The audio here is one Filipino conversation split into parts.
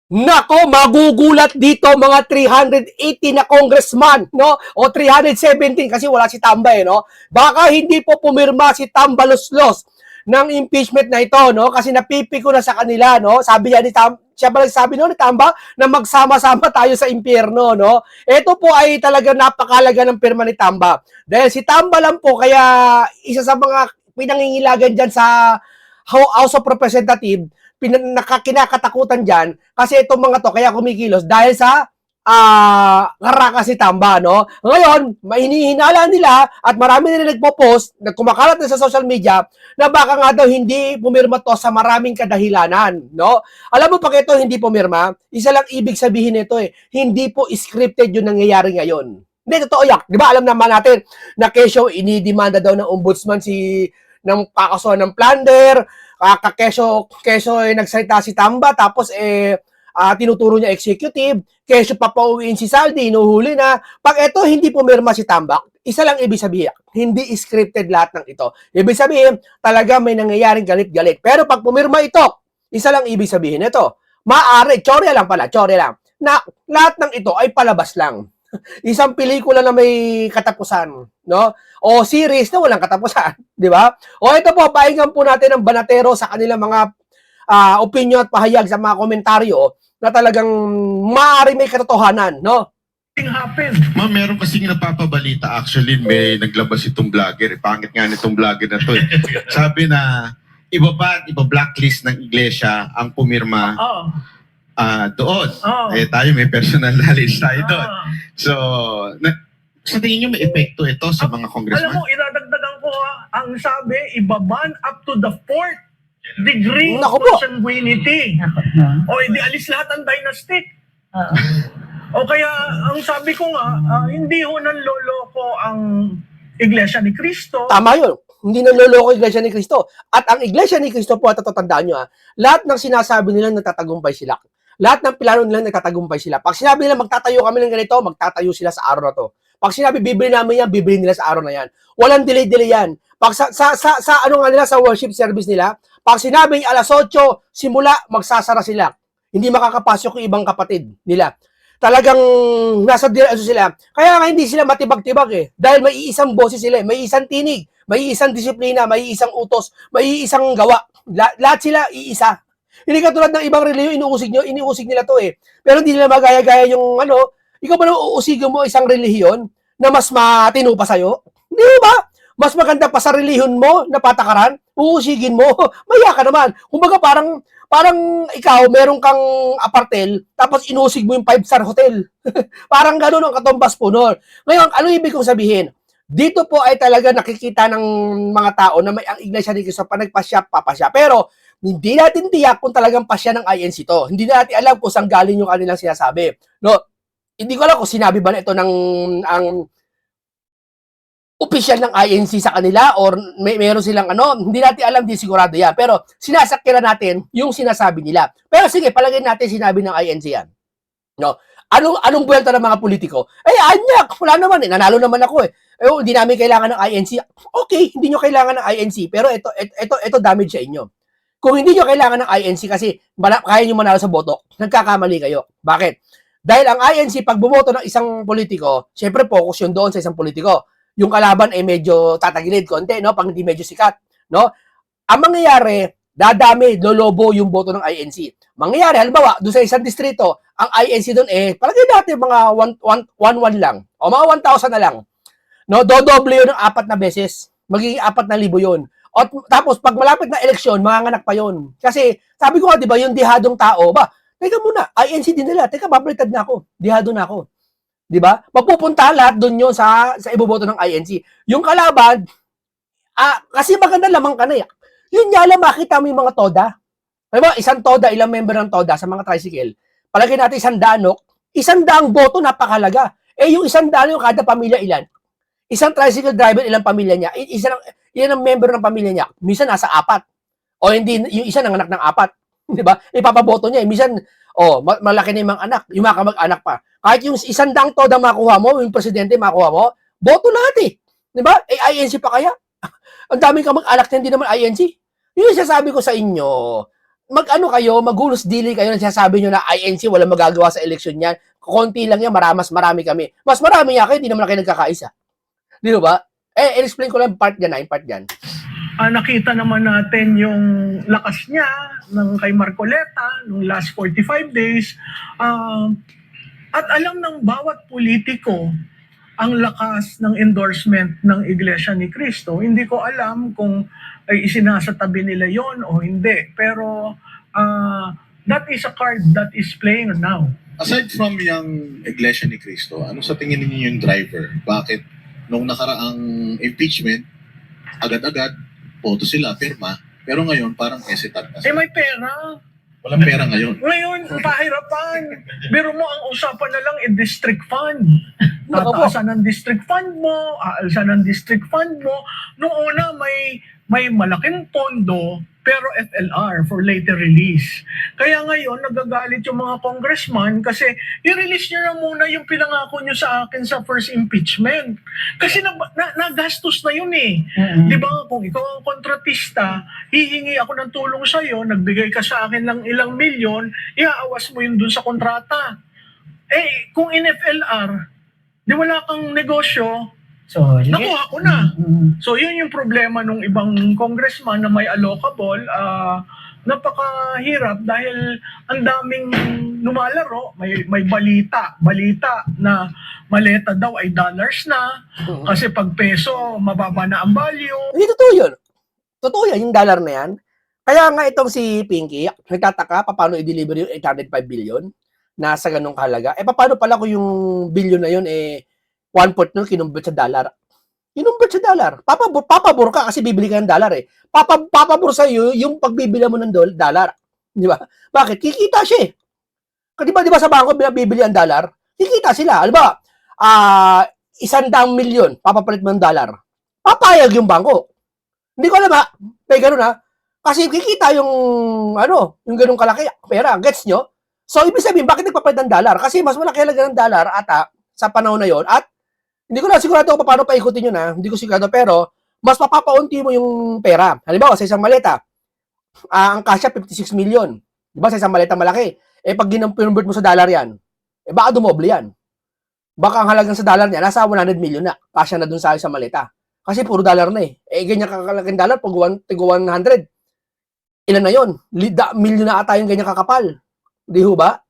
Nako, magugulat dito mga 380 na congressman, no? O 317 kasi wala si Tamba no? Baka hindi po pumirma si Tamba Loslos ng impeachment na ito, no? Kasi napipiko na sa kanila, no? Sabi niya siya ba nagsabi no ni Tamba na magsama-sama tayo sa impyerno, no? Ito po ay talaga napakalaga ng pirma ni Tamba. Dahil si Tamba lang po kaya isa sa mga pinangingilagan diyan sa House of Representatives kinakatakutan dyan kasi itong mga to kaya kumikilos dahil sa karaka si Tamba, no? Ngayon, mahinihinala nila at marami na nagpo-post, nagkumakalat na sa social media na baka nga daw hindi pumirma to sa maraming kadahilanan, no? Alam mo pag ito hindi pumirma, isa lang ibig sabihin nito hindi po scripted yung nangyayari ngayon. Hindi, totoo yak. Di ba alam naman natin na kesyo inidemanda daw ng ombudsman ng kakasuhan ng plunder, keso nagsalita si Tamba, tapos tinuturo niya executive, keso papauwiin si Saldi, inuhuli na. Pag ito hindi pumirma si Tamba, isa lang ibig sabihin, hindi scripted lahat ng ito. Ibig sabihin, talaga may nangyayaring galit-galit. Pero pag pumirma ito, isa lang ibig sabihin ito, maaari, tsorya lang pala, tsorya lang, na lahat ng ito ay palabas lang. Isang pelikula na may katapusan, no? O series na walang katapusan, di ba? O ito po, pahingan po natin ang Banatero sa kanilang mga opinion at pahayag sa mga komentaryo na talagang maaari may katotohanan, no? Happen. Ma'am, meron kasing napapabalita. Actually, may naglabas itong vlogger. Pangit nga nitong vlogger na to. Sabi na, iba-blacklist ng iglesia ang pumirma doon. Tayo may personal knowledge tayo doon. So, sa tingin nyo may epekto ito sa mga congressman? Alam mo, idadagdagan ko ang sabi, ibaban up to the 4th degree of consanguinity. O, hindi alis lahat ang dynastic. O kaya, ang sabi ko nga, hindi ho nanloloko ang Iglesia ni Cristo. Tama yun. Hindi nanloloko ang Iglesia ni Cristo. At ang Iglesia ni Cristo po, at tatandaan nyo lahat ng sinasabi nila nagtatagumpay sila. Lahat ng plano nila nagtatagumpay sila. Pag sinabi nila magtatayo kami ng ganito, magtatayo sila sa araw na to. Pag sinabi bibili namin yan, bibili nila sa araw na yan. Walang delay-delay yan. Pag sa ano nga nila, sa worship service nila, pag sinabing alas 8, simula, magsasara sila. Hindi makakapasok yung ibang kapatid nila. Talagang nasa diretso sila. Kaya nga hindi sila matibag-tibag Dahil may isang boses sila may isang tinig, may isang disiplina, may isang utos, may isang gawa. Lahat sila iisa. Hindi katulad ng ibang relihiyon, iniusig nila to Pero hindi nila magaya-gaya yung ikaw ba naman uusigin mo isang relihiyon na mas matino pa sa'yo? Hindi ba? Mas maganda pa sa relihiyon mo na patakaran, uusigin mo. Maya ka naman. Kumbaga parang ikaw, meron kang apartel, tapos inusig mo yung 5-star hotel. Parang gano'n ang katumbas po nun. Ngayon, ano ibig kong sabihin? Dito po ay talaga nakikita ng mga tao na may ang Iglesia ni Cristo pa nagpasya, papasya. Pero, hindi natin tiyak kung talagang pasya ng INC to. Hindi natin alam kung saan galing yung kanilang sinasabi. No? Hindi ko alam kung sinabi ba na ito ng ang official ng INC sa kanila or meron silang hindi natin alam, di sigurado yan. Pero sinasakyan natin yung sinasabi nila. Pero sige, palagay natin sinabi ng INC yan. No? Anong buwelta ng mga politiko? Anyak, wala naman nanalo naman ako hindi namin kailangan ng INC. Okay, hindi nyo kailangan ng INC, pero ito damage sa inyo. Kung hindi nyo kailangan ng INC kasi kaya nyo manalo sa boto, nagkakamali kayo. Bakit? Dahil ang INC, pag bumoto ng isang politiko, syempre focus yun doon sa isang politiko. Yung kalaban ay medyo tatagilid konti, no? Pag hindi medyo sikat, no? Ang mangyayari, dadami, lolobo yung boto ng INC. Mangyayari, halimbawa, doon sa isang distrito, ang INC doon palagay natin mga 1,1 lang, o mga 1,000 na lang. No? Dodoble yun ng 4 na beses. Magiging 4,000 yun. O, tapos, pag malapit na eleksyon, manganganak pa yun. Kasi, sabi ko nga, di ba, yung dihadong tao, teka muna, INC din nila, teka, babalitad na ako, dihado na ako. Di ba? Mapupunta lahat doon yun sa iboboto ng INC. Yung kalaban, kasi maganda lamang ka na Yun nga lang, makita mo yung mga toda. Diba? Isang toda, ilang member ng toda sa mga tricycle. Palagay natin 100 boto, napakalaga. Yung 100 yung kada pamilya ilan? Isang tricycle driver, ilang pamilya niya? Ilan ang member ng pamilya niya? Minsan nasa 4. O hindi, yung isa nanganak ng 4. Di ba? Ipapaboto niya. Minsan, malaki na yung mga anak. Yung mga kamag-anak pa. Kahit yung 100 toda makuha mo, yung presidente makuha mo, boto lahat Di ba? INC pa kaya? Ang daming kamag-anak na hindi naman INC. Yung sasabi ko sa inyo, mag-ano kayo, maghulos dili kayo na sinasabi nyo na INC walang magagawa sa eleksyon yan. Konti lang yan, mas marami kami. Mas marami nga kayo, hindi naman kayo nagkakaisa. Di ba? Explain ko lang part dyan. Nakita naman natin yung lakas niya ng kay Marcoleta nung last 45 days. At alam ng bawat politiko ang lakas ng endorsement ng Iglesia ni Cristo. Hindi ko alam kung ay isinasatabi nila yon o hindi. Pero that is a card that is playing now. Aside from yung Iglesia ni Cristo, ano sa tingin niyo yung driver? Bakit nung nakaraang impeachment, agad-agad, boto sila, pirma, pero ngayon parang hesitant na sila. May pera. Walang pera ngayon. Ngayon, pahirapan. Biro mo, ang usapan na lang district fund. Nako po. Tataasan ng district fund mo, aalsan ng district fund mo. Noong una, may malaking pondo, pero FLR for later release. Kaya ngayon, nagagalit yung mga congressman kasi i-release nyo na muna yung pinangako nyo sa akin sa first impeachment. Kasi nagastos na yun eh. Di ba, kung ikaw ang kontratista, hihingi ako ng tulong sa'yo, nagbigay ka sa akin ng ilang milyon, iaawas mo yun dun sa kontrata. Kung in FLR, di wala kang negosyo, nakuha ko na. So yun yung problema ng ibang congressman na may allocable. Napakahirap dahil ang daming lumalaro. May balita na maleta daw ay dollars na kasi pag peso mababa na ang value. Hindi totoo yun. Totoo yan, yung dollar na yan. Kaya nga itong si Pinky, nagtataka paano i-deliver yung 805 billion na sa ganung kahalaga. Paano pala kung yung billion na yun 1/4 nun kinumbert sa dollar. Kinumbert sa dollar. Papabor ka kasi bibili ka ng dollar eh. Papabor sa iyo yung pagbibili mo ng dollar. Di ba? Bakit? Kikita siya eh. Di ba sa bangko bibili ang dollar? Kikita sila. Alam ba? 100 milyon papapalit mo ng dollar. Papayag yung bangko. Hindi ko alam ha. May ganun ha. Kasi kikita yung yung ganung kalaki pera. Gets nyo? So, ibig sabihin, bakit nagpapalit ng dollar? Kasi mas malaki halaga ng dollar ata sa panahon na yon at hindi ko na sigurado kung paano paikutin yun ha. Hindi ko sigurado pero mas mapapaunti mo yung pera. Halimbawa, sa isang maleta, ang kasya 56 million. Di ba sa isang maleta malaki? Pag ginonvert mo sa dollar yan, baka dumoble yan. Baka ang halagang sa dollar niya, nasa 100 million na. Kasya na dun sa isang maleta. Kasi puro dollar na ganyan kakalaking dollar, pag 100, ilan na yun? Million na ata yung ganyan kakapal. Di ho ba?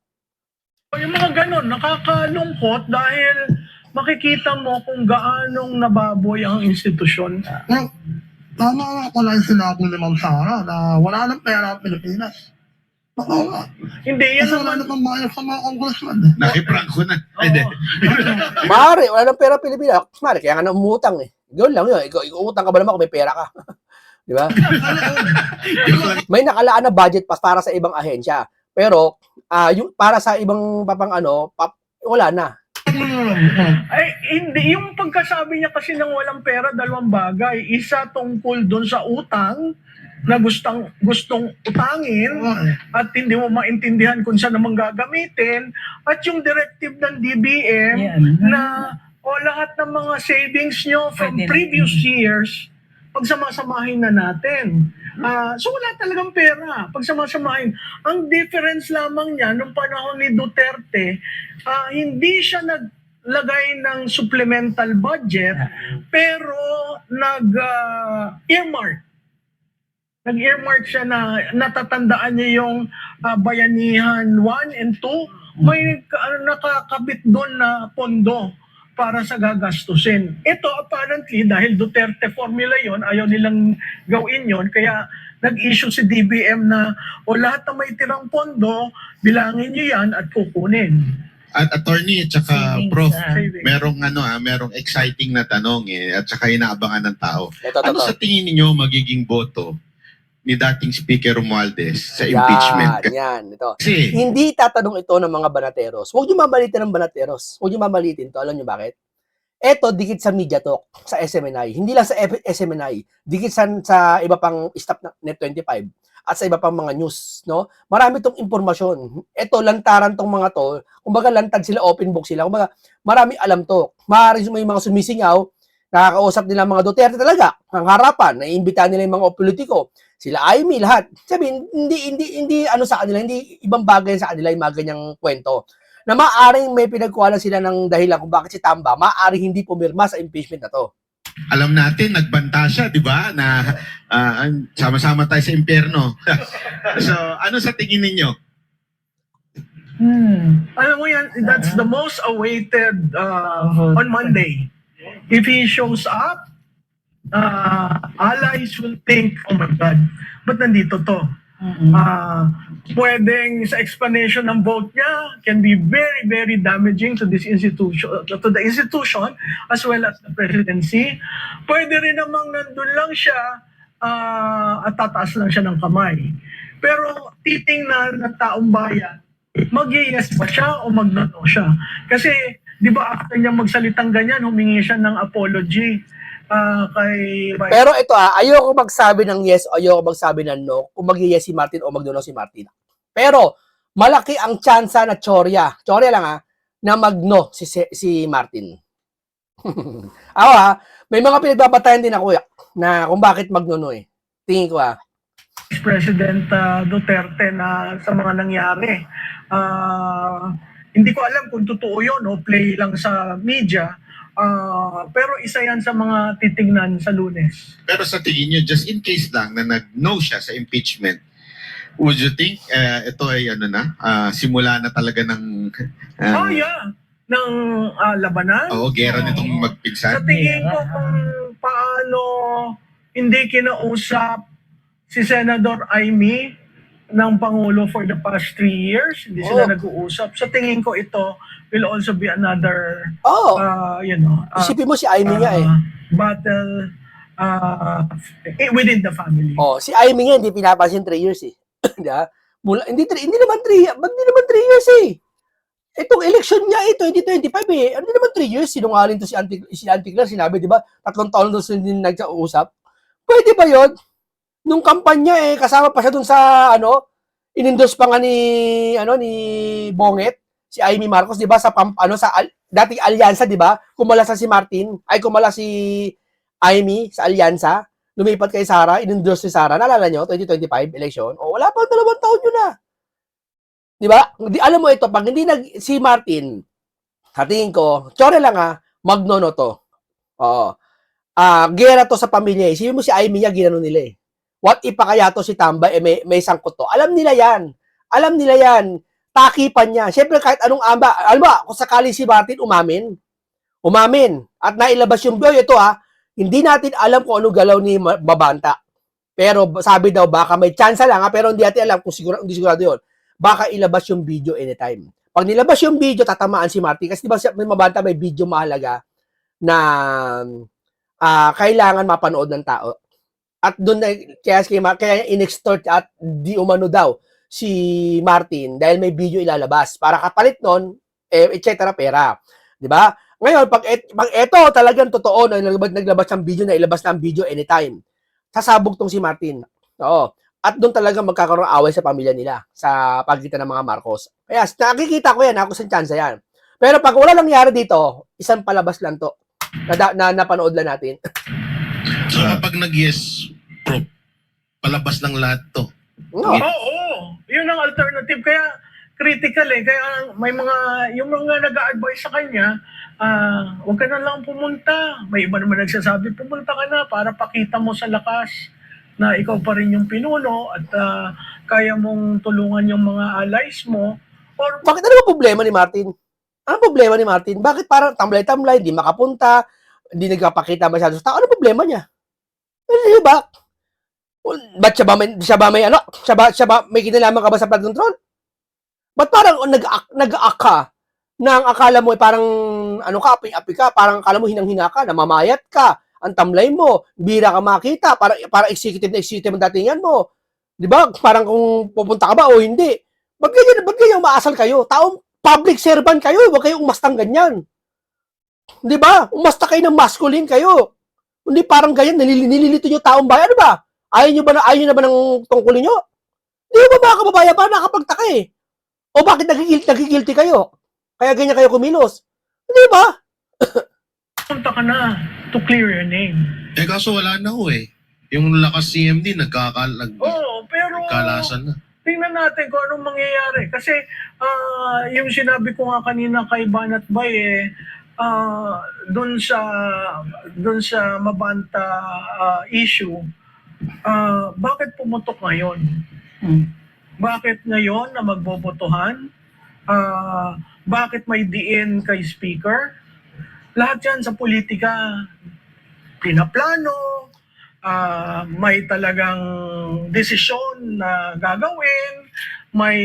Yung mga ganon, nakakalungkot dahil makikita mo kung gaanong nababoy ang institusyon. Tama ko lang sinabi ni Ma'am Sara na wala nang pera ang Pilipinas. Oo nga. Hindi, yan Kasi wala naman. nang bayad sa mga congressman. Nakiprank ko na. Hindi. Mare, wala nang pera Pilipinas. Mare, kaya nga na umutang Gawin lang yun. Ikaw utang ka ba naman kung may pera ka? Di ba? May nakalaan na budget para sa ibang ahensya. Pero, yung para sa ibang wala na. Hindi. Yung pagkasabi niya kasi ng walang pera, dalawang bagay. Isa tungkol doon sa utang na gustong utangin at hindi mo maintindihan kung saan naman gagamitin. At yung directive ng DBM na lahat ng mga savings nyo from previous years, pagsamasamahin na natin. So wala talagang pera. Pagsamasamahin. Ang difference lamang niya nung panahon ni Duterte, hindi siya naglagay ng supplemental budget, pero nag-earmark. Nag-earmark siya na natatandaan niya yung Bayanihan 1 and 2. May nakakabit doon na pondo para sa gagastusin. Ito apparently, dahil Duterte formula yon, ayaw nilang gawin yon, kaya nag-issue si DBM na lahat na may tirang pondo, bilangin nyo yan at kukunin. At attorney at saka prof, Savings. merong exciting na tanong at saka inaabangan ng tao. Ito. Ano sa tingin niyo magiging boto ni dating Speaker Romualdez sa impeachment? Yan. Ito. Kasi Hindi tatanong ito ng mga banateros. Huwag niyo mamalitin ng banateros. Huwag niyo mamalitin to. Alam niyo bakit? Ito, dikit sa Media Talk, sa SMNI. Hindi lang sa SMNI. Dikit sa iba pang staff na Net25 at sa iba pang mga news. No? Marami tong impormasyon. Ito, lantaran tong mga to. Kumbaga, lantad sila, open book sila. Kumbaga, marami alam to. Maaaring may mga sumisingaw, nakakausap nila mga Duterte talaga, ang harapan, naiimbitahan nila yung mga politiko. sila Amy, lahat. Sabihin, hindi ano sa kanila, hindi ibang bagay sa kanila yung mga ganyang kwento. Na maaaring may pinagkuhanan sila ng dahilan kung bakit si Tamba maaaring hindi pumirma sa impeachment na to. Alam natin, nagbanta siya, di ba? Na sama-sama tayo sa impyerno. So, ano sa tingin ninyo? Alam mo yan, that's the most awaited on Monday. If he shows up, allies will think, oh my God, ba't nandito to? Pwedeng sa explanation ng vote niya can be very, very damaging to this institution, to the institution as well as the presidency. Pwede rin namang nandun lang siya at tataas lang siya ng kamay. Pero titingnan ng taong bayan, mag-yes ba siya o mag-no siya? Kasi, di ba, after niya magsalitang ganyan, humingi siya ng apology kay... Pero ito ayoko magsabi ng yes o ayoko magsabi ng no kung mag-yes si Martin o mag-no si Martin. Pero, malaki ang tsansa na tsorya lang na mag-no si Martin. Ako may mga pinagbabatayan din ako na kung bakit mag-no eh. Tingin ko President Duterte na sa mga nangyari. Hindi ko alam kung totoo yun o play lang sa media. Pero isa yan sa mga titignan sa Lunes. Pero sa tingin nyo, just in case lang na nag-no siya sa impeachment, would you think ito ay simula na talaga ng... Yeah. Ng labanan. Oo, gera nitong Sa magpinsan. tingin ko kung paano hindi kinausap si Senador Amy ng Pangulo for the past 3 years, hindi sila nag-uusap. Sa tingin ko ito will also be another, isipin mo si Amy nga battle within the family. si Amy nga hindi pinapansin 3 years eh. Hindi naman 3 years eh. Itong election niya 2025 eh. Hindi naman 3 years. Sinungaling to si Auntie Claire, sinabi, di ba? 3 taon doon sila nag-uusap. Pwede ba yun? Nung kampanya kasama pa siya dun sa, in-endorse pa nga ni Bonget, si Amy Marcos, di ba? Sa dating alyansa, di ba? Kumala si Martin, kumala si Amy sa alyansa. Lumipat kay Sara, in-endorse si Sara. Naalala nyo, 2025 election? Wala pa 2 taon yun na. Di ba? Alam mo ito, pag hindi si Martin, tingin ko, tsore lang magnono to. Gera to sa pamilya. Sabi mo si Amy niya, ginano nila eh. What if pa kaya to si Tamba, may sangkot to? Alam nila yan. Takipan niya. Siyempre, kahit anong alam mo, kung sakali si Martin umamin, at nailabas yung video, ito hindi natin alam kung ano galaw ni Babanta. Pero sabi daw, baka may chance lang pero hindi natin alam kung hindi sigurado yun. Baka ilabas yung video anytime. Pag nilabas yung video, tatamaan si Martin. Kasi diba may Mabanta, may video mahalaga na kailangan mapanood ng tao. At doon kaya in-extort at di umano daw si Martin dahil may video ilalabas para kapalit nun, etc. pera. Di ba? Ngayon, pag eto talagang totoo na naglabas ng video, na ilabas ng video anytime, sasabog tong si Martin. Oo. At doon talaga magkakaroon away sa pamilya nila sa pagitan ng mga Marcos. Kaya nakikita ko yan, ako sa chance yan. Pero pag wala nangyari dito, isang palabas lang to na napanood lang natin. So kapag nag-yes, Prof, palabas ng lahat to. Oo. Yun ang alternative. Kaya critical Kaya may yung mga nag-a-advise sa kanya, huwag ka na lang pumunta. May iba naman nagsasabi, pumunta ka na para pakita mo sa lakas na ikaw pa rin yung pinuno at kaya mong tulungan yung mga allies mo. Or Bakit ano ba problema ni Martin? Ano problema ni Martin? Bakit parang tamlay-tamlay, hindi makapunta, hindi nagpapakita masyado sa tao? Ano problema niya? Ano ba? Ba't siya ba may kinalaman ka ba sa flood control? Ba't parang nag-aak ka na ang akala mo parang aping-api ka, parang akala mo hinang-hina ka, namamayat ka, ang tamlay mo, bira ka makita, parang executive ang datingan mo. Di ba? Parang kung pupunta ka ba o hindi. Ba't ganyan umaasal kayo? Taong public servant kayo, huwag kayong umastang ganyan. Di ba? Umasta kayo ng masculine kayo. Hindi parang ganyan, nililito nyo taong bayan. Ano ba? Ayaw nyo ba ng tungkulin nyo? Di ba mga kababayan, parang nakapagtaka eh. O bakit nagigilty kayo? Kaya ganyan kayo kumilos. Di ba? punta ka na to clear your name. Kaso wala na ho eh. Yung lakas CMD, Pero nagkalasan na. tingnan natin kung anong mangyayari. Kasi yung sinabi ko nga kanina kay Banat Bay, dun sa Mabanta issue, bakit pumutok ngayon? Bakit ngayon na magbobotohan? Bakit may diin kay Speaker? Lahat yan sa politika, pinaplano, may talagang desisyon na gagawin, may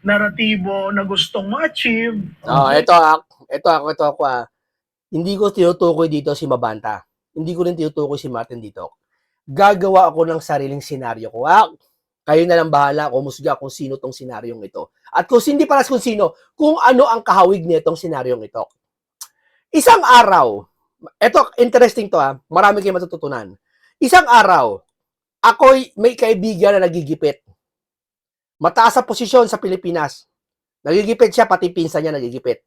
naratibo na gustong ma-achieve. Ito ako. Hindi ko tinutukoy dito si Mabanta. Hindi ko rin tinutukoy si Martin dito. Gagawa ako ng sariling senaryo ko. Kayo na lang bahala kung musga kung sino tong senaryong ito. At kung hindi para kung sino, kung ano ang kahawig nitong senaryong ito. Isang araw, ito interesting to marami kayong matututunan. Isang araw, ako'y may kaibigan na nagigipit. Mataas sa posisyon sa Pilipinas. Nagigipit siya, pati pinsan niya nagigipit.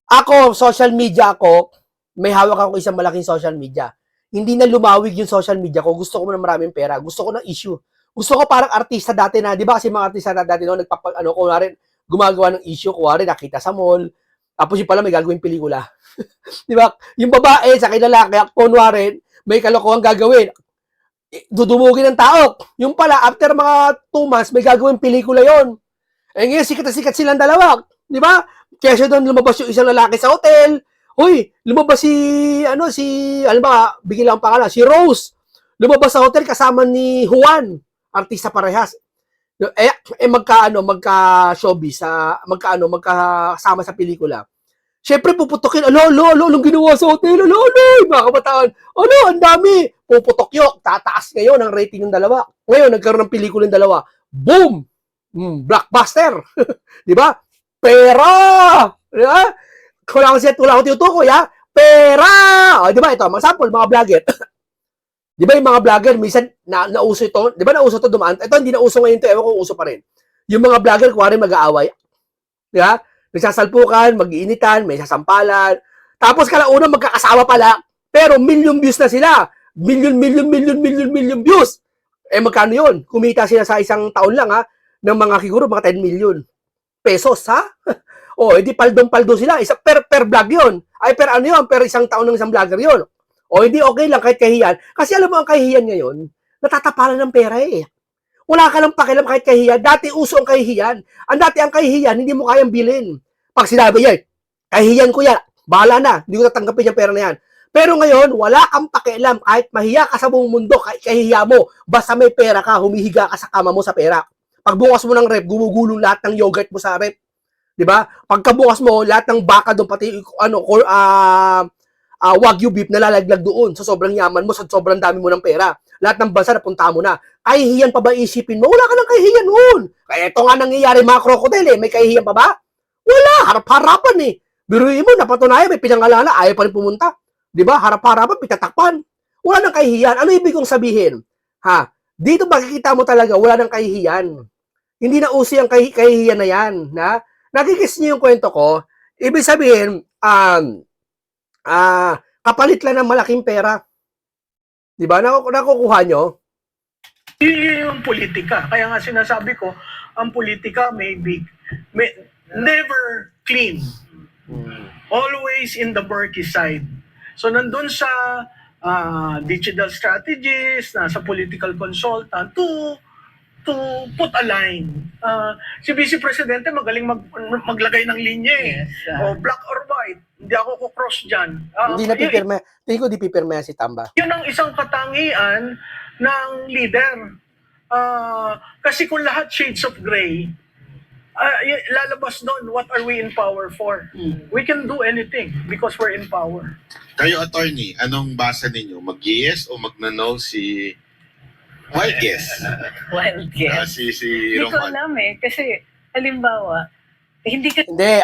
Ako, social media ako, may hawak ako isang malaking social media. Hindi na lumawig yung social media ko. Gusto ko na maraming pera. Gusto ko ng issue. Gusto ko parang artista dati na, di ba kasi mga artista dati noon, gumagawa ng issue, kuwari nakita sa mall, tapos yung pala may gagawing pelikula. Di ba? Yung babae sa lalaki, kunwari, may kalokohan gagawin. Dudumugin ng tao. Yung pala, after mga 2 months, may gagawing pelikula yon. Ngayon, sikat na sikat silang dalawa. Di ba? Kesa doon lumabas yung isang lalaki sa hotel. Hoy, lumabas bigyan lang ang pangalan, si Rose. Lumabas sa hotel kasama ni Juan. Artista parehas. Magka-showbiz, magkasama sa pelikula. Siyempre, puputokin, anong ginawa sa hotel? Mga kabataan, ang dami. Puputok yun, tataas ngayon ang rating ng dalawa. Ngayon, nagkaroon ng pelikula ng dalawa. Boom! Blockbuster! Di ba? Pera! Di ba? Wala akong tinutukoy, Pera! Di ba? Ito, mga sample, mga vlogger. Di ba yung mga vlogger, minsan, nauso ito, di ba nauso ito dumaan? Ito, hindi nauso ngayon ito, ewan ko uso pa rin. Yung mga vlogger, kuwari mag-aaway. Di ba? Nagsasalpukan, mag-iinitan, may sasampalan. Tapos kalaunan magkakasawa pala, pero million views na sila. Million views. Magkano yun? Kumita sila sa isang taon lang, ng mga siguro, mga 10 million pesos, edi paldong-paldo sila. Per vlog yun. Per isang taon ng isang vlogger yun. Hindi okay lang kahit kahiyan. Kasi alam mo, ang kahiyan ngayon, natatapalan ng pera Wala ka lang pakialam kahit kahiyan. Dati uso ang kahiyan. Dati ang kahiyan, hindi mo kayang bilhin. Pag sinabi yan, kahiyan ko yan, bahala na, hindi ko tatanggapin yung pera na yan. Pero ngayon, wala kang pakialam kahit mahiya ka sa buong mundo, kahit kahiya mo, basta may pera ka, humihiga ka sa kama mo sa pera. Pagbukas mo ng rep, gumugulong lahat ng yogurt mo sa rep. 'Di ba? Pagkabukas mo, lahat ng baka doon, pati Wagyu beef nalalaglag doon sa sobrang yaman mo, sa sobrang dami mo ng pera. Lahat ng bansa napunta mo na. Kahihiyan pa ba isipin mo? Wala ka ng kahihiyan noon. Kaya ito nga nangyayari mga crocodile may kahihiyan pa ba? Wala, harap-harapan Biruin mo, napatunayan, may pinangalala, ayaw pa rin pumunta. Di ba? Harap-harapan, pitatakpan. Wala nang kahihiyan. Ano ibig kong sabihin? Dito makikita mo talaga, wala nang kahihiyan. Hindi na usi ang kahihiyan na yan. Nakikis niyo yung kwento ko. Ibig sabihin, kapalit lang ng malaking pera. Di ba? Nakukuha nyo? Yung politika. Kaya nga sinasabi ko, ang politika may never clean. Always in the murky side. So nandun sa digital strategist, sa political consultant to put a line. Si Vice Presidente magaling maglagay ng linya O black or white. Hindi ako ko-cross dyan. Hindi na pipirma. Tingin ko di pipirma si Tamba. Yun ang isang katangian ng leader. Kasi kung lahat shades of gray, lalabas doon, what are we in power for? We can do anything because we're in power. Kayo, attorney, anong basa ninyo? Mag-yes o mag-no si wild guess? Wild guess. Si Hindi ko Roman. alam kasi halimbawa, hindi ka Hindi.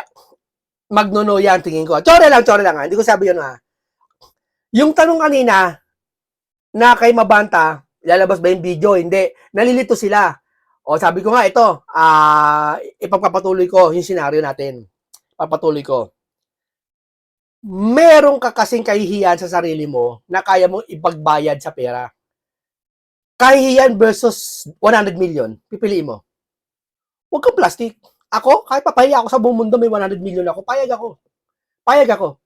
Magnono yan, tingin ko. Chore lang Hindi ko sabi yun Yung tanong kanina, na kay Mabanta, lalabas ba yung video? Hindi. Nalilito sila. Sabi ko nga, ito, ipagpapatuloy ko yung senaryo natin. Papatuloy ko. Meron ka kasing kahihiyan sa sarili mo na kaya mong ipagbayad sa pera. Kahihiyan versus 100 million. Pipiliin mo. Huwag kang plastic. Ako, kahit papahiya ako sa buong mundo, may 100 million ako. Payag ako. Payag ako.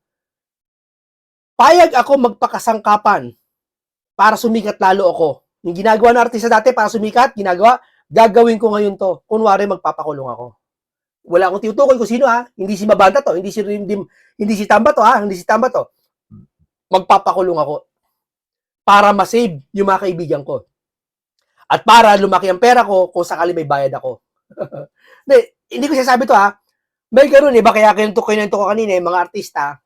Payag ako magpakasangkapan para sumikat lalo ako. Yung ginagawa ng artista dati para sumikat, gagawin ko ngayon to. Kunwari, magpapakulong ako. Wala akong tinutukoy kung sino ha. Hindi si Mabanda to. Hindi si Tamba to ha. Hindi si Tamba to. Magpapakulong ako. Para masave yung mga kaibigan ko. At para lumaki ang pera ko kung sakali may bayad ako. Hindi ko sinasabi to ha. May gano'n iba kaya kinento ko kanina yung mga artista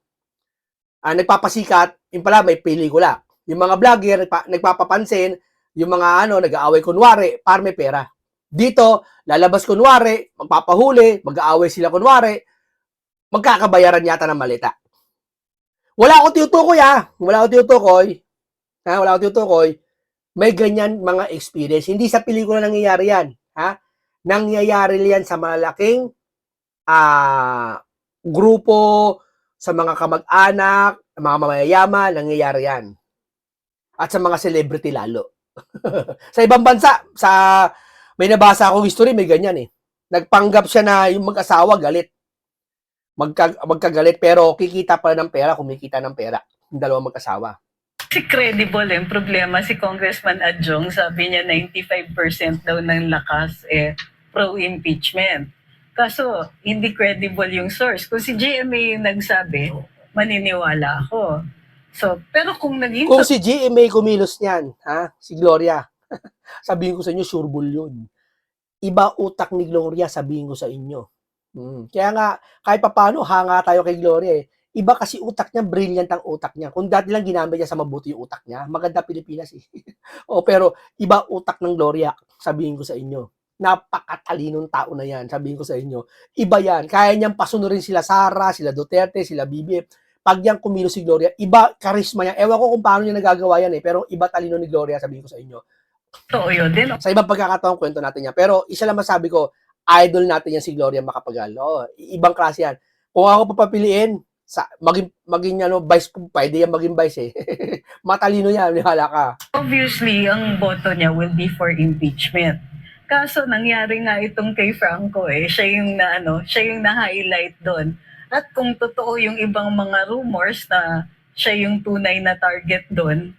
nagpapasikat, yung pala may pelikula. Yung mga vlogger nagpapapansin, yung mga nag-aaway kunwari para may pera. Dito, lalabas kunwari, magpapahuli, mag-aaway sila kunwari, magkakabayaran yata ng malita. Wala akong tinutukoy ha. Wala akong tinutukoy. May ganyan mga experience. Hindi sa pelikula nangyayari yan. Ha? Nangyayari yan sa malaking grupo, sa mga kamag-anak, mga mamayayaman, nangyayari yan. At sa mga celebrity lalo. Sa ibang bansa, may nabasa akong history, may ganyan eh. Nagpanggap siya na yung mag-asawa galit. Magkagalit, pero kikita pala ng pera, kumikita ng pera. Yung dalawang mag-asawa. Si credible yung problema si Congressman Adjong, sabi niya 95% daw ng lakas pro-impeachment. Kaso, hindi credible yung source. Kung si GMA yung nagsabi, maniniwala ako. So, pero kung naging... Kung si GMA kumilos niyan, ha? Si Gloria, sabihin ko sa inyo, sureball yun. Iba utak ni Gloria, sabihin ko sa inyo. Kaya nga, kahit paano, hanga tayo kay Gloria eh. Iba kasi utak niya, brilliant ang utak niya. Kung dati lang ginamit niya sa mabuti yung utak niya, maganda Pilipinas eh. Pero iba utak ng Gloria, sabihin ko sa inyo. Napakatalinong tao na yan, sabihin ko sa inyo. Iba yan. Kaya niyang pasunurin sila Sara, sila Duterte, sila BBM. Pag yan kumilos si Gloria, iba karisma niya. Ewan ko kung paano niya nagagawa yan eh, pero iba talino ni Gloria, sabihin ko sa inyo. totoo yun din. Sa ibang pagkakataon, kwento natin yan. Pero isa lang masabi ko, idol natin yan si Gloria Macapagal. Ibang klase yan. Kung ako papapiliin, maging vice, pwede yan maging vice eh. Matalino yan, nihala ka. Obviously, ang boto niya will be for impeachment. Kaso nangyari nga itong kay Franco siya yung na-highlight doon. At kung totoo yung ibang mga rumors na siya yung tunay na target doon,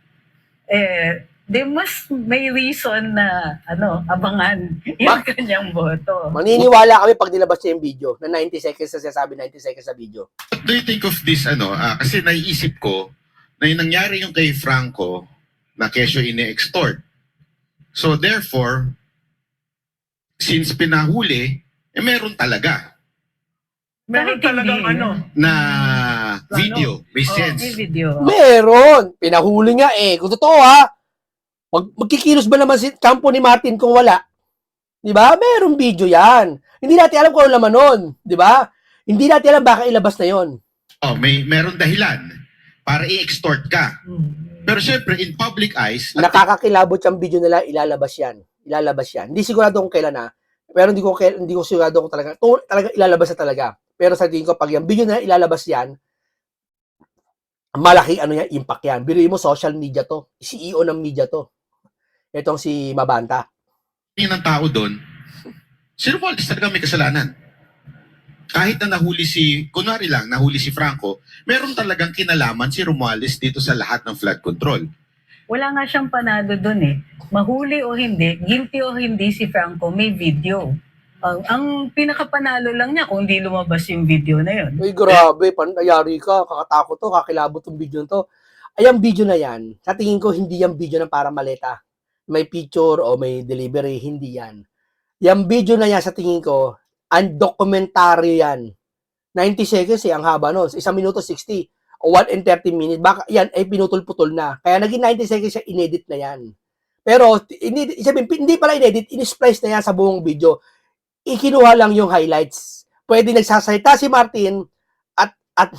mas may reason na abangan yung kanyang boto. Maniniwala kami pag nilabas niya yung video na 90 seconds na sinasabi, 90 seconds sa video. What do you think of this, kasi naiisip ko na yung nangyari yung kay Franco na kesyo ine-extort. So therefore, since pinahuli, meron talaga Meron Kahit talagang hindi, na video, may May sense. video. Meron! Pinahuli nga eh. Kung totoo ha, magkikilos ba naman si kampo ni Martin kung wala? Di ba? Meron video yan. Hindi natin alam kung ano laman nun. Di ba? Hindi natin alam baka ilabas na yon. Meron dahilan para i-extort ka. Pero syempre, in public eyes, Nakakakilabot yung video nila, ilalabas yan. Hindi sigurado kung kailan na. Pero hindi ko sigurado kung talaga ilalabas na talaga. Pero sa tingin ko, pag yung video na ilalabas yan, malaki impact yan. Biruin mo, social media to. CEO ng media to. Itong si Mabanta. tingin ng tao doon, si Romualdez talaga may kasalanan. Kahit na nahuli nahuli si Franco, meron talagang kinalaman si Romualdez dito sa lahat ng flood control. Wala nga siyang panalo doon Mahuli o hindi, guilty o hindi si Franco, may video. Ang pinakapanalo lang niya kung hindi lumabas yung video na yun. Uy, grabe, panayari ka, kakatakot to, kakilabot tong video to. Ay, ang video na yan, sa tingin ko, hindi yung video na para maleta. May picture o may delivery, hindi yan. Yung video na yan, sa tingin ko, ang dokumentaryo yan. 90 seconds ang haba nun. 1 minuto 60 o 1 and 30 minutes. Baka yan ay pinutol-putol na. Kaya naging 90 seconds siya, inedit na yan. Pero, hindi pala inedit, in-splice na yan sa buong video. Ikinuha lang yung highlights. Pwede nagsasalita si Martin at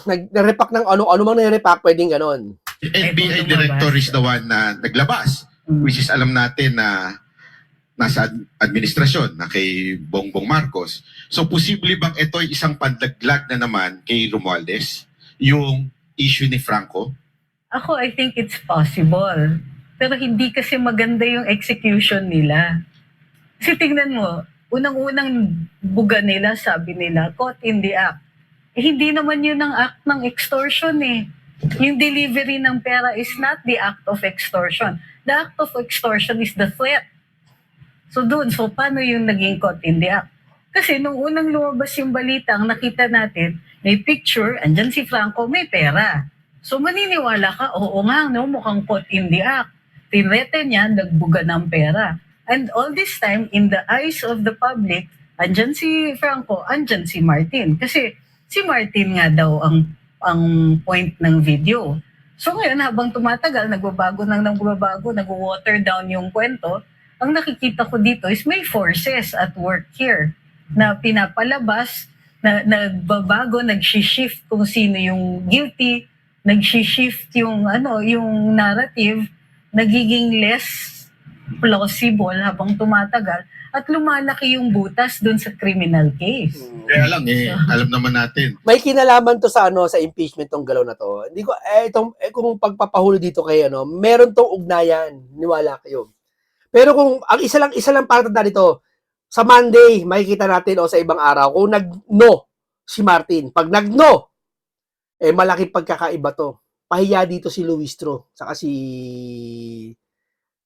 nag-repack ng ano mang nire-repack, pwedeng ganon. NBI director is the one na naglabas, which is alam natin na nasa administrasyon na kay Bongbong Marcos. So, posible bang ito ay isang pandaglag na naman kay Romualdez, yung issue ni Franco? Ako, I think it's possible. Pero hindi kasi maganda yung execution nila. Kasi tingnan mo, unang-unang buga nila, sabi nila, caught in the act. Hindi naman yun ang act ng extortion eh. Yung delivery ng pera is not the act of extortion. The act of extortion is the threat. So paano yung naging caught in the act? Kasi nung unang lumabas yung balita, ang nakita natin, may picture, andyan si Franco, may pera. So maniniwala ka, oo nga, no, mukhang caught in the act. Tinrete niya, nagbuga ng pera. And all this time, in the eyes of the public, andyan si Franco, andyan si Martin. Kasi si Martin nga daw ang point ng video. So ngayon, habang tumatagal, nagbabago, nag-water down yung kwento, ang nakikita ko dito is may forces at work here na pinapalabas, na nagbabago, nag-shift kung sino yung guilty, nag-shift yung yung narrative, nagiging less plausible habang tumatagal at lumalaki yung butas dun sa criminal case. Kaya lang alam naman natin. May kinalaman to sa sa impeachment tong galaw na to. Hindi ko kung pagpapahuli dito kay meron tong ugnayan, niwala kayo. Pero kung ang isa lang para tanda dito, sa Monday makikita natin o sa ibang araw kung nag-no si Martin. Pag nag-no, malaking pagkakaiba to. Pahiya dito si Luistro, saka si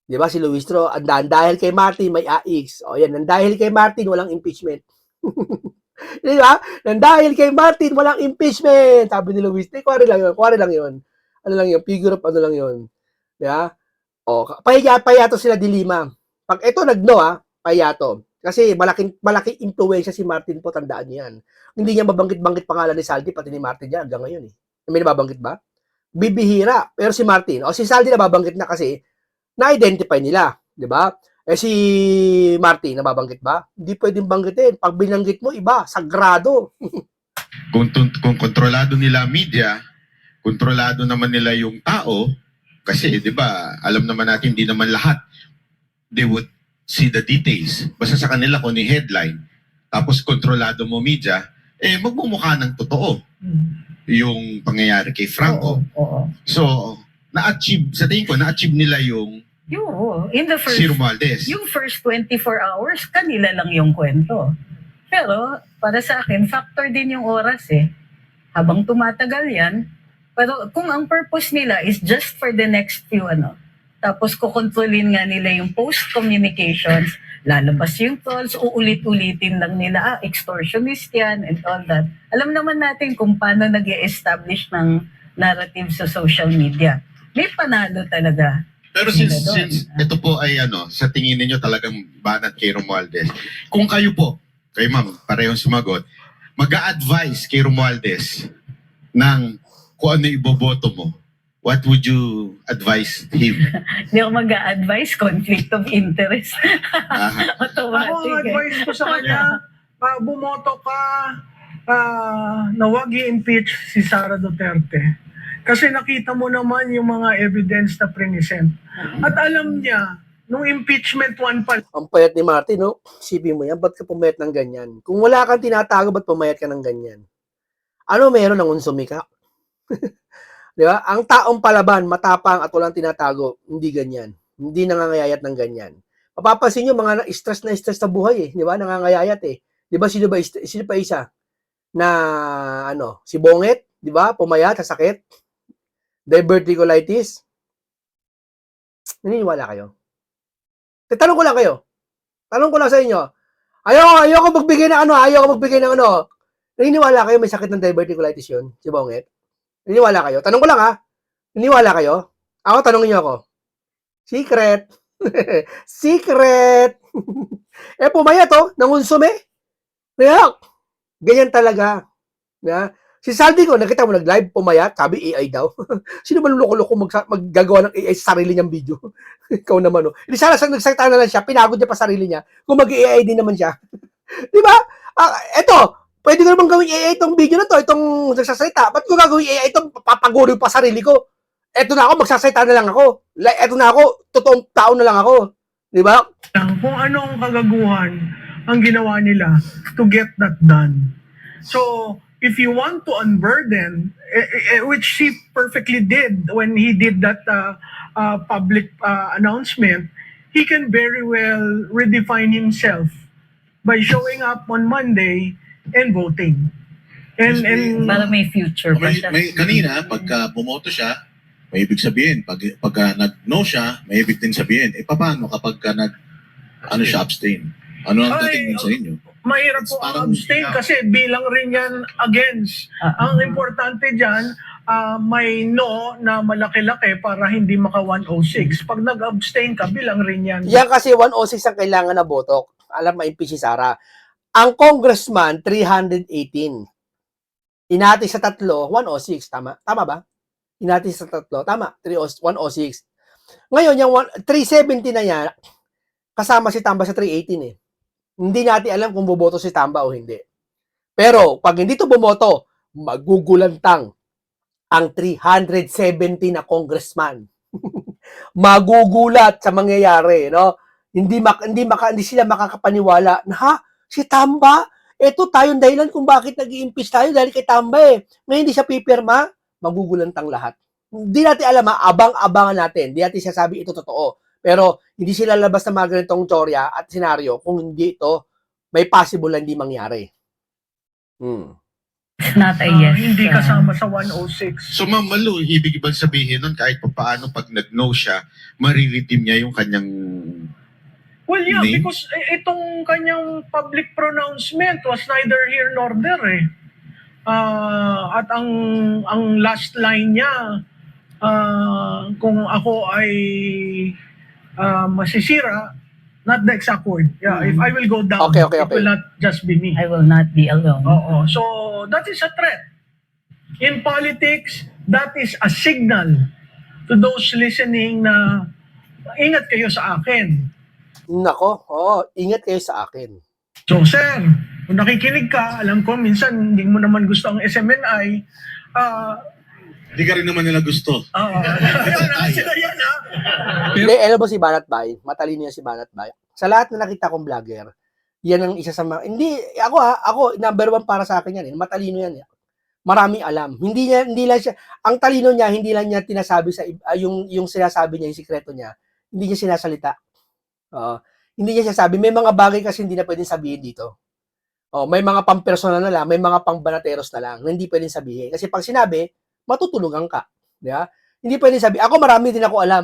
'di ba si Luistro, dahil kay Martin may AX. O yan, dahil kay Martin walang impeachment. 'Di ba? Dahil kay Martin walang impeachment. Sabi ni Luistro, kuwari lang 'yun. Ano lang 'yun, figure of ano lang 'yun. 'Di ba? O, pahiya to sila dilima. Pag ito nag-no pahiya to. Kasi malaking impluwensya si Martin po, tandaan niyo yan. Hindi niya mabanggit-banggit pangalan ni Saldi, pati ni Martin yan hanggang ngayon eh. May nababanggit ba? Bibihira. Pero si Martin, si Saldi nababanggit na kasi na-identify nila, di ba? Si Martin nababanggit ba? Hindi pwedeng banggitin. Pag binanggit mo, iba, sagrado. Kung kontrolado nila media, kontrolado naman nila yung tao, kasi 'di ba, alam naman natin hindi naman lahat they would see the details. Basta sa kanila kung ni headline, tapos kontrolado mo media, magmumukha ng totoo yung pangyayari kay Franco. Oo. So, sa tingin ko, na-achieve nila yung In the first, si Romualdez. yung first 24 hours, kanila lang yung kwento. Pero, para sa akin, factor din yung oras eh. Habang tumatagal yan, pero kung ang purpose nila is just for the next few tapos kukontrolin nga nila yung post-communications, lalabas yung trolls, uulit-ulitin lang nila, extortionist yan, and all that. Alam naman natin kung paano nag-e-establish ng narrative sa social media. May panalo talaga. Pero since ito po ay sa tingin niyo talagang banat kay Romualdez, kung kayo po, kay ma'am, parehong sumagot, mag-a-advise kay Romualdez ng kung ano iboboto mo, what would you advise him? Hindi ako mag-a-advise, conflict of interest. Automatic. Ako ang advice ko sa kanya, bumoto ka na wag i-impeach si Sara Duterte. Kasi nakita mo naman yung mga evidence na present. At alam niya, nung impeachment 1 pa Ang payat ni Martin, no? Sipin mo yan, ba't ka pumayat ng ganyan? Kung wala kang tinatago, ba't pumayat ka ng ganyan? Ano meron ng unsumi ka? Di ba? Ang taong palaban, matapang at walang tinatago, hindi ganyan. Hindi nangangayayat ng ganyan. Mapapansin nyo, mga stress sa buhay eh. Di ba? Nangangayayat eh. Di ba? Sino pa isa? Na, si Bonget, di ba? Pumayat sa sakit. Diverticulitis. Naniniwala kayo? Tanong ko lang kayo. Tanong ko lang sa inyo. Ayoko magbigay ng Naniniwala kayo may sakit ng diverticulitis yun? Si Bonget? Naniniwala kayo? Tanong ko lang Naniniwala kayo? Ako, tanongin niyo ako. Secret. Secret. Pumayat nangunsume. Kaya, ganyan talaga. Yeah. Si Saldi ko, nakita mo nag-live, pumayat, sabi AI daw. Sino ba luloko-loko maggagawa ng AI sa sarili niyang video? Ikaw naman, Hindi sana nagsalita na lang siya, pinagod niya pa sarili niya, kung mag-AI din naman siya. Di ba? Eto, pwede ko naman gawin AI itong video na to, itong nagsasalita. Ba't ko gagawin AI itong papaguro pa sarili ko? Eto na ako, magsasalita na lang ako. Eto na ako, totoong tao na lang ako. Di ba? kung ano ang kagaguhan ang ginawa nila to get that done. So, if you want to unburden, which he perfectly did when he did that public announcement, he can very well redefine himself by showing up on Monday and voting. And Para may future pa siya. Kanina, pagka bumoto siya, may ibig sabihin. Pagka nag-no siya, may ibig din sabihin. Paano kapag siya abstain? Ano ang dating din sa inyo? mahirap po ang abstain kasi bilang rin yan against. Ang importante dyan, may no na malaki-laki para hindi maka 106. Pag nag-abstain ka, bilang rin yan. Yan kasi 106 ang kailangan na boto. Alam, ma-impeach si Sara. Ang congressman, 318. Inati sa tatlo, 106. Tama? Tama ba? Inati sa tatlo. Tama. 106. Ngayon, yung 370 na yan, kasama si Tamba sa 318 eh. Hindi natin alam kung boboto si Tamba o hindi. Pero, pag hindi to bumoto, magugulantang ang 370 na congressman. Magugulat sa mangyayari, no? Hindi sila makakapaniwala na, ha? Si Tamba? Ito tayong dahilan kung bakit nag-i-impeach tayo dahil kay Tamba eh. Ngayon hindi siya pipirma, magugulantang lahat. Hindi natin alam, ha? Abang-abangan natin. Hindi natin sasabi ito totoo. Pero hindi sila labas ng mga ganitong teorya at senaryo kung hindi ito may possible na hindi mangyari. It's not a yes. Hindi kasama sa 106. So Ma'am Malu, ibig ba sabihin nun kahit pa paano pag nag-no siya, mariredeem niya yung kanyang Well, yeah, name? because itong kanyang public pronouncement was neither here nor there eh. At ang last line niya, kung ako ay masisira, not the exact word. Yeah, if I will go down, Okay. it will not just be me. I will not be alone. Oo. So, that is a threat. In politics, that is a signal to those listening na ingat kayo sa akin. Nako, ingat kayo sa akin. So, sir, kung nakikinig ka, alam ko minsan hindi mo naman gusto ang SMNI. Hindi ka rin naman nila gusto. Sila yan, ha? Hindi, alam mo si Banat Bay? Matalino yan si Banat Bay. Sa lahat na nakita kong vlogger, yan ang isa sa mga, hindi, ako, number one para sa akin yan. Matalino yan. Maraming alam. Hindi lang siya, ang talino niya, hindi lang niya tinasabi sa, yung sinasabi niya, yung sikreto niya, hindi niya sinasalita. Hindi niya sinasabi. May mga bagay kasi hindi na pwedeng sabihin dito. May mga pampersonal na lang, may mga pangbanateros na lang, na hindi pwedeng sabihin. Kasi pag sinabi, matutulugan ka. Di ba? Hindi pwedeng sabihin. Ako marami din ako alam.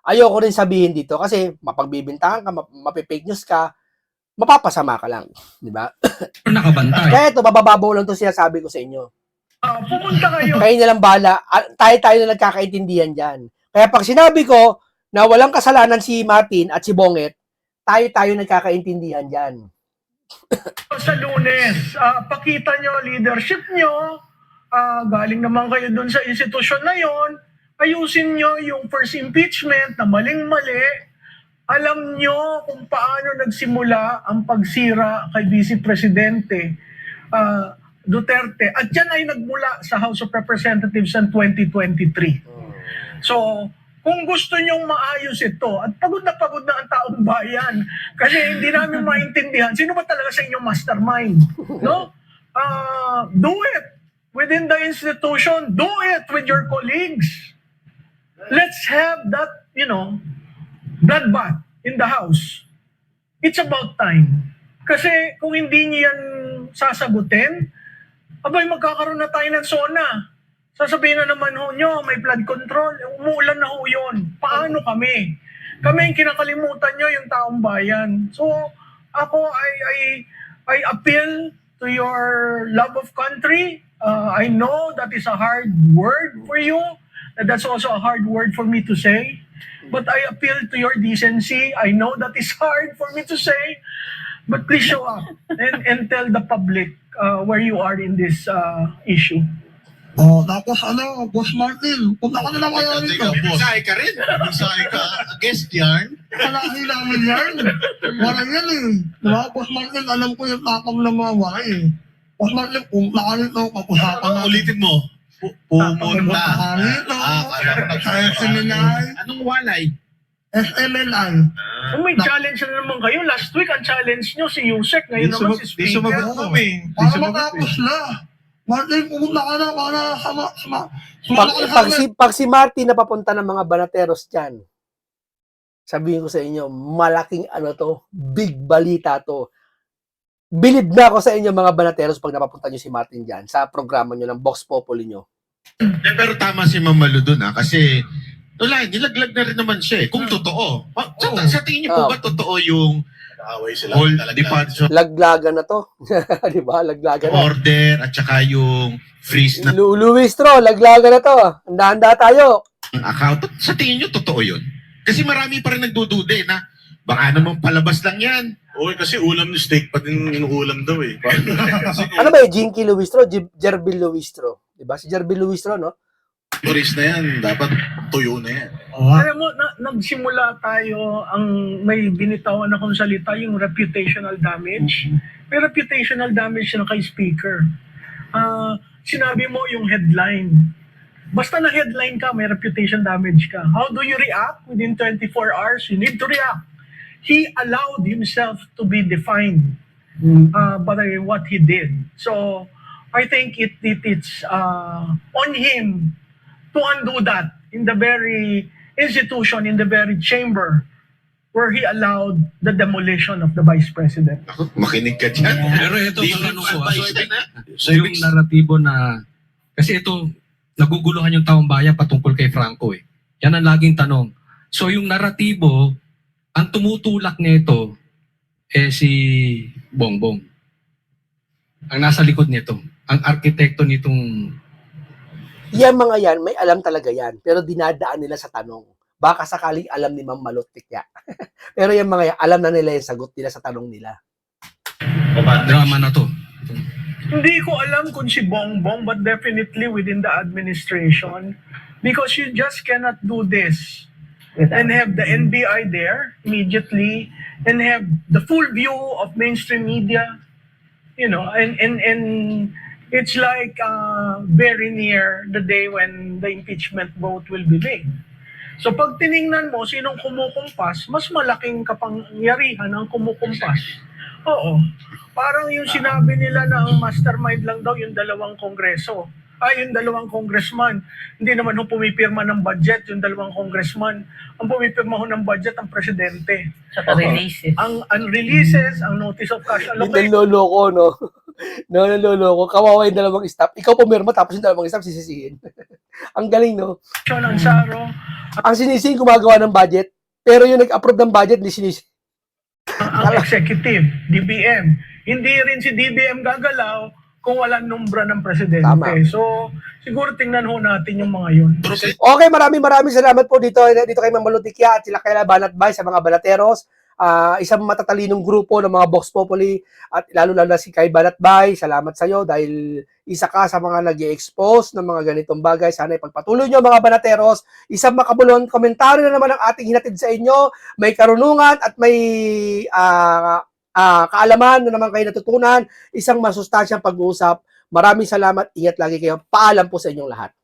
Ayoko rin sabihin dito kasi mapagbibintangan ka, mapipake news ka, mapapasama ka lang. Di ba? Nakabantay. Kaya ito, mabababaw lang ito sinasabi ko sa inyo. Pumunta kayo. Kayo na lang bahala. Tayo na nagkakaintindihan dyan. Kaya pag sinabi ko na walang kasalanan si Martin at si Bonget, tayo nagkakaintindihan dyan. Sa Lunes, pakita nyo leadership nyo, galing naman kayo dun sa institusyon na yon, ayusin nyo yung first impeachment na maling-mali, alam nyo kung paano nagsimula ang pagsira kay Vice Presidente Duterte. At yan ay nagmula sa House of Representatives in 2023. So, kung gusto nyong maayos ito, at pagod na ang taong bayan, kasi hindi namin maintindihan, sino ba talaga sa inyong mastermind? No? Do it within the institution. Do it with your colleagues. Let's have that, bloodbath in the House. It's about time. Kasi kung hindi niyo yan sasagutin, abay magkakaroon na tayo ng SONA. Sasabihin na naman ho nyo, may flood control, umuulan na ho yun. Paano kami? Kami yung kinakalimutan nyo, yung taong bayan. So, ako, I appeal to your love of country. I know that is a hard word for you. That's also a hard word for me to say. But I appeal to your decency. I know that is hard for me to say. But please show up and tell the public where you are in this issue. Tapos Boss Martin, punta ka na lang kaya rito. Bisay ka rin. Bisay ka. Guest yarn. Kalahin namin yan. Wala yan eh. Diba? Boss Martin, alam ko yung takam ng mga wala eh. Boss Martin, punta ka rito, pag-usapan natin. Ulitin mo. Pumunta. Punta ka rito. Sa SMNI. anong walay? SMNI. Kung may challenge na naman kayo, last week ang challenge nyo si Yusek, ngayon naman si Speaker. Para matapos na. Martin, pumunta ka na para Pag si Martin na papunta ng mga banateros dyan, sabihin ko sa inyo, malaking ano to, big balita to. Bilib na ako sa inyo mga banateros pag napapunta nyo si Martin dyan sa programa nyo ng Vox Populi nyo. Pero tama si Ma'am Malu dun kasi wala, nilaglag na rin naman siya eh. Kung totoo. Sa tingin niyo po ba totoo yung Nag-aaway sila. whole talaga. departure Laglagan na to. Di ba? Laglagan na. order at saka yung freeze na Luis Tro, laglagan na to. Handa-handa tayo. account? Sa tingin niyo totoo yun? Kasi marami pa rin nagdududa na baka naman palabas lang yan. Oo, kasi ulam ni steak pa din inuulam daw eh. Ano ba yung Jinky Luis Tro? Jerbil Luis Tro. Di ba? Si Jerbil Luis Tro, no? Tourist na yan, dapat tuyo na yan. Alam mo, nagsimula tayo ang may binitawan akong salita, yung reputational damage. May reputational damage na kay speaker. Sinabi mo yung headline. Basta na headline ka, may reputation damage ka. How do you react? Within 24 hours, you need to react. He allowed himself to be defined by what he did. So, I think it's on him to undo that in the very institution, in the very chamber where he allowed the demolition of the vice president. Ako, makinig ka dyan. Pero ito, Di ano mo ko, advice so, na na. So, yung naratibo na, kasi ito, naguguluhan yung taong bayan patungkol kay Franco eh. Yan ang laging tanong. So yung naratibo, ang tumutulak nito, si Bongbong. Ang nasa likod nito, ang arkitekto nitong Yan mga yan, may alam talaga yan. Pero dinadaan nila sa tanong. Baka sakaling alam ni Ma'am Malot Tikya. Pero yung mga yan, alam na nila yung sagot nila sa tanong nila. drama na to. Hindi ko alam kung si Bongbong, but definitely within the administration, because you just cannot do this and have the NBI there immediately and have the full view of mainstream media, you know, and it's like very near the day when the impeachment vote will be made. So pag tiningnan mo sinong kumukumpas, mas malaking kapangyarihan ang kumukumpas. Oo. Parang yung sinabi nila na ang mastermind lang daw yung dalawang kongreso. Yung dalawang congressman. Hindi naman ho pumipirma ng budget yung dalawang congressman. Ang pumipirma ho ng budget ang presidente. Saka releases. Ang releases, ang notice of cash Yung allocation. nanloloko, no? Nanloloko. Kawawa yung dalawang staff. Ikaw pumirma, tapos yung dalawang staff sisisihin. Ang galing, no? Ang Saro, Ang sinisihin gumagawa ng budget, pero yung nag-approve ng budget, hindi sinisihin. ang executive, DBM. Hindi rin si DBM gagalaw kung walang numbra ng presidente. Tama. So, siguro tingnan ho natin yung mga yun. Okay, maraming salamat po dito kay Ma'am Malot Tikya at sila kay Banat Bay sa mga banateros. Isang matatalinong grupo ng mga Vox Populi at lalo na si Kay Banat Bay. Salamat sa iyo dahil isa ka sa mga nag-i-expose ng mga ganitong bagay. Sana ipagpatuloy nyo mga banateros. Isang makabuluhang komentaryo na naman ang ating hinatid sa inyo. May karunungan at may kaalaman na naman kayo natutunan. Isang masustansyang pag-uusap. Maraming salamat. Ingat lagi kayo. Paalam po sa inyong lahat.